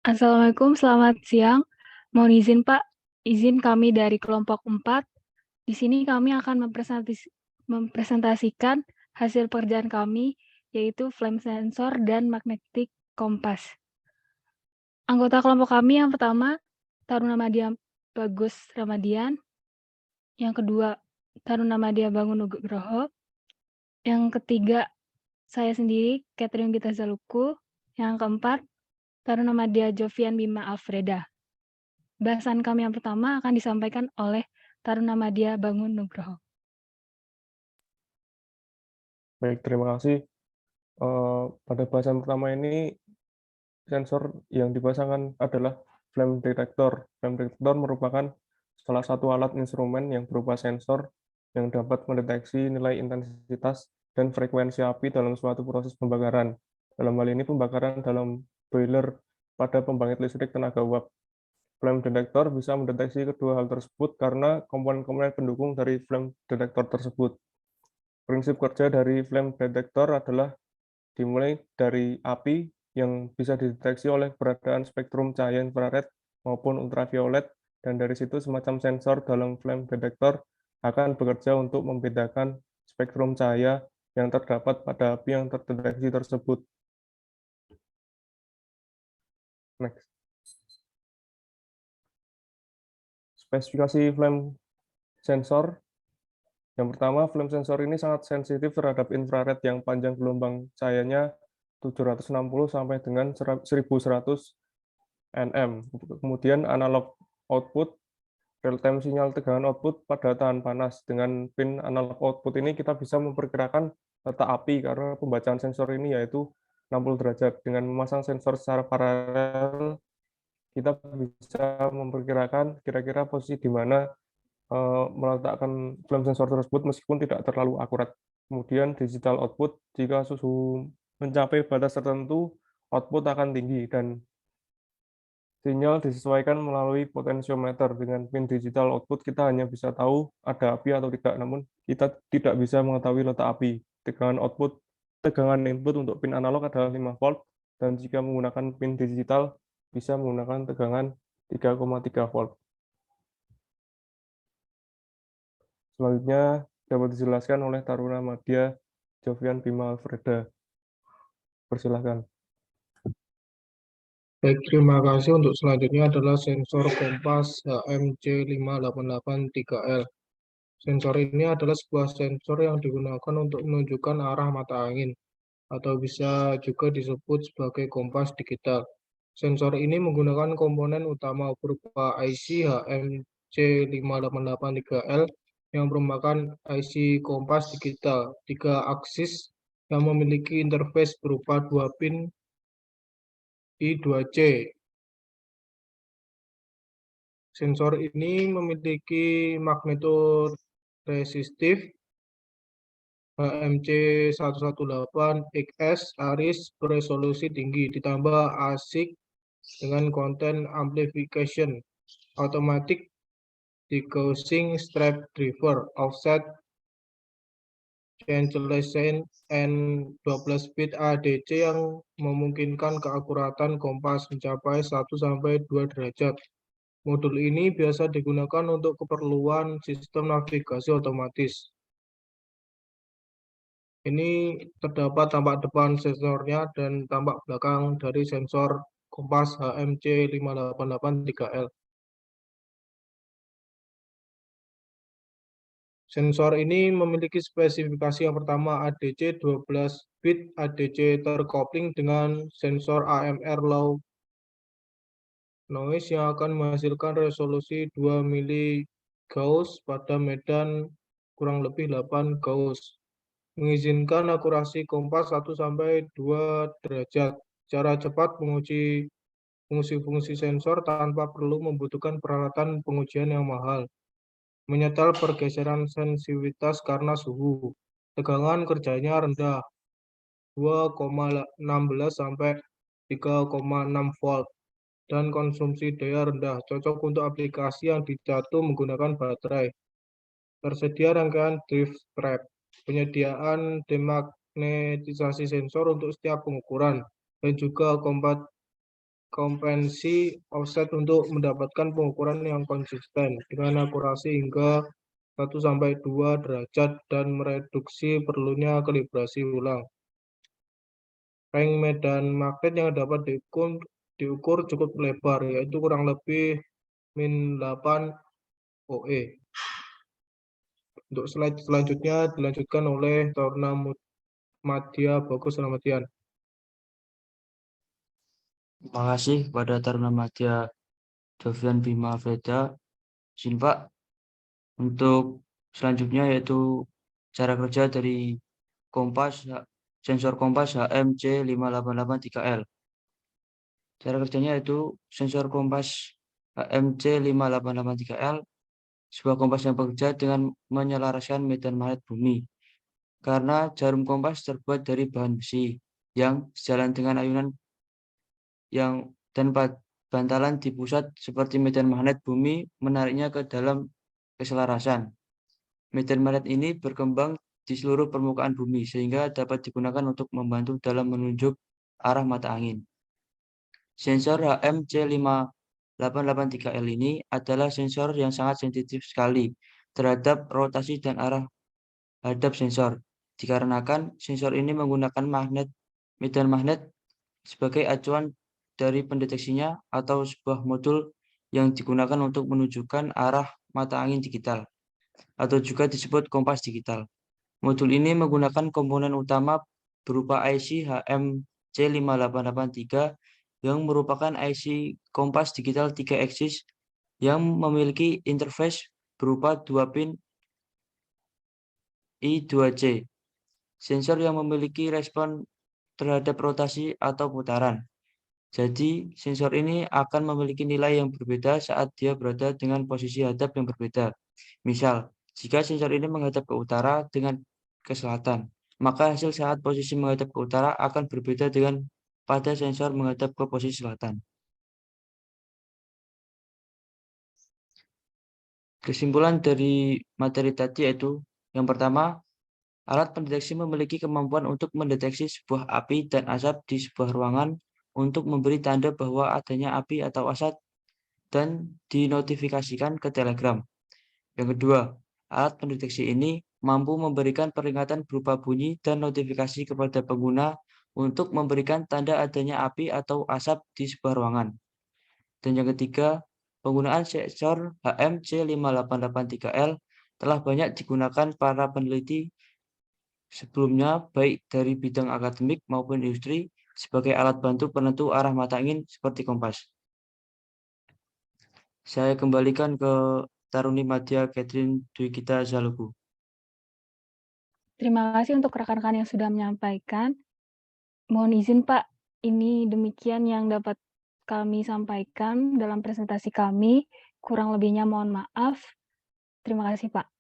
Assalamualaikum, selamat siang. Mohon izin Pak, izin kami dari kelompok 4. Di sini kami akan mempresentasikan hasil pekerjaan kami, yaitu flame sensor dan magnetic kompas. Anggota kelompok kami yang pertama, Taruna Madya Bagus Ramadian. Yang kedua, Taruna Madya Bangun Nugroho. Yang ketiga, saya sendiri, Catherine Gita Zaluku. Yang keempat, Taruna Madya Jovian Bima Alfreda. Bahasan kami yang pertama akan disampaikan oleh Taruna Madya Bangun Nugroho. Baik, terima kasih. Pada bahasan pertama ini, sensor yang dipasangkan adalah flame detector. Flame detector merupakan salah satu alat instrumen yang berupa sensor yang dapat mendeteksi nilai intensitas dan frekuensi api dalam suatu proses pembakaran. Dalam hal ini, pembakaran dalam boiler pada pembangkit listrik tenaga uap. Flame detector bisa mendeteksi kedua hal tersebut karena komponen-komponen pendukung dari flame detector tersebut. Prinsip kerja dari flame detector adalah dimulai dari api yang bisa dideteksi oleh keberadaan spektrum cahaya infrared maupun ultraviolet, dan dari situ semacam sensor dalam flame detector akan bekerja untuk membedakan spektrum cahaya yang terdapat pada api yang terdeteksi tersebut. Next. Spesifikasi flame sensor. Yang pertama, flame sensor ini sangat sensitif terhadap infrared yang panjang gelombang cahayanya 760 sampai dengan 1100 nm. Kemudian analog output, real-time sinyal tegangan output pada tahan panas. Dengan pin analog output ini kita bisa memperkirakan letak api karena pembacaan sensor ini yaitu 60 derajat. Dengan memasang sensor secara paralel, kita bisa memperkirakan kira-kira posisi di mana meletakkan flame sensor tersebut meskipun tidak terlalu akurat. Kemudian digital output, jika suhu mencapai batas tertentu, output akan tinggi dan sinyal disesuaikan melalui potensiometer. Dengan pin digital output kita hanya bisa tahu ada api atau tidak, namun kita tidak bisa mengetahui letak api. Tegangan input untuk pin analog adalah 5 volt, dan jika menggunakan pin digital bisa menggunakan tegangan 3,3 volt. Selanjutnya dapat dijelaskan oleh Taruna Madya Jovian Bima Alfreda. Persilahkan. Baik, terima kasih. Untuk selanjutnya adalah sensor kompas HMC5883L. Sensor ini adalah sebuah sensor yang digunakan untuk menunjukkan arah mata angin, atau bisa juga disebut sebagai kompas digital. Sensor ini menggunakan komponen utama berupa IC HMC5883L yang merupakan IC kompas digital 3 aksis yang memiliki interface berupa 2 pin I2C. Sensor ini memiliki magnetoresistif HMC118XS Aris beresolusi tinggi, ditambah ASIC dengan konten amplification, automatic degaussing strap driver, offset cancellation, and 12 bit ADC yang memungkinkan keakuratan kompas mencapai 1-2 derajat. Modul ini biasa digunakan untuk keperluan sistem navigasi otomatis. Ini terdapat tampak depan sensornya dan tampak belakang dari sensor kompas HMC5883L. Sensor ini memiliki spesifikasi yang pertama, ADC 12 bit ADC terkopling dengan sensor AMR low noise yang akan menghasilkan resolusi 2 mili-Gauss pada medan kurang lebih 8 Gauss, mengizinkan akurasi kompas 1-2 derajat. Cara cepat menguji fungsi-fungsi sensor tanpa perlu membutuhkan peralatan pengujian yang mahal. Menyetel pergeseran sensitivitas karena suhu. Tegangan kerjanya rendah, 2,16 sampai 3,6 volt. Dan konsumsi daya rendah, cocok untuk aplikasi yang dijatuh menggunakan baterai. Tersedia rangkaian drift strap, penyediaan demagnetisasi sensor untuk setiap pengukuran, dan juga kompensi offset untuk mendapatkan pengukuran yang konsisten dengan akurasi hingga 1-2 derajat dan mereduksi perlunya kalibrasi ulang. Range medan magnet yang dapat diukur cukup lebar, yaitu kurang lebih min 8 OE. Untuk slide selanjutnya dilanjutkan oleh Taruna Madya Bagus Ramadian. Terima kasih kepada Taruna Madya Jovian Bima Veda. Izin Pak, untuk selanjutnya yaitu cara kerja dari sensor kompas HMC5883L. Cara kerjanya yaitu sensor kompas HMC5883L, sebuah kompas yang bekerja dengan menyelaraskan medan magnet bumi. Karena jarum kompas terbuat dari bahan besi yang sejalan dengan ayunan dan bantalan di pusat seperti medan magnet bumi menariknya ke dalam keselarasan. Medan magnet ini berkembang di seluruh permukaan bumi sehingga dapat digunakan untuk membantu dalam menunjuk arah mata angin. Sensor HMC5883L ini adalah sensor yang sangat sensitif sekali terhadap rotasi dan arah hadap sensor. Dikarenakan sensor ini menggunakan medan magnet sebagai acuan dari pendeteksinya atau sebuah modul yang digunakan untuk menunjukkan arah mata angin digital atau juga disebut kompas digital. Modul ini menggunakan komponen utama berupa IC HMC5883 yang merupakan IC kompas digital 3 aksis yang memiliki interface berupa 2 pin I2C. Sensor yang memiliki respon terhadap rotasi atau putaran. Jadi, sensor ini akan memiliki nilai yang berbeda saat dia berada dengan posisi hadap yang berbeda. Misal, jika sensor ini menghadap ke utara dengan ke selatan, maka hasil saat posisi menghadap ke utara akan berbeda dengan pada sensor menghadap ke posisi selatan. Kesimpulan dari materi tadi yaitu, yang pertama, alat pendeteksi memiliki kemampuan untuk mendeteksi sebuah api dan asap di sebuah ruangan untuk memberi tanda bahwa adanya api atau asap dan dinotifikasikan ke Telegram. Yang kedua, alat pendeteksi ini mampu memberikan peringatan berupa bunyi dan notifikasi kepada pengguna untuk memberikan tanda adanya api atau asap di sebuah ruangan. Dan yang ketiga, penggunaan sensor HMC5883L telah banyak digunakan para peneliti sebelumnya baik dari bidang akademik maupun industri sebagai alat bantu penentu arah mata angin seperti kompas. Saya kembalikan ke Taruni Madya Catherine Dwi Gita Zalogu. Terima kasih untuk rekan-rekan yang sudah menyampaikan. Mohon izin Pak, ini demikian yang dapat kami sampaikan dalam presentasi kami. Kurang lebihnya mohon maaf. Terima kasih Pak.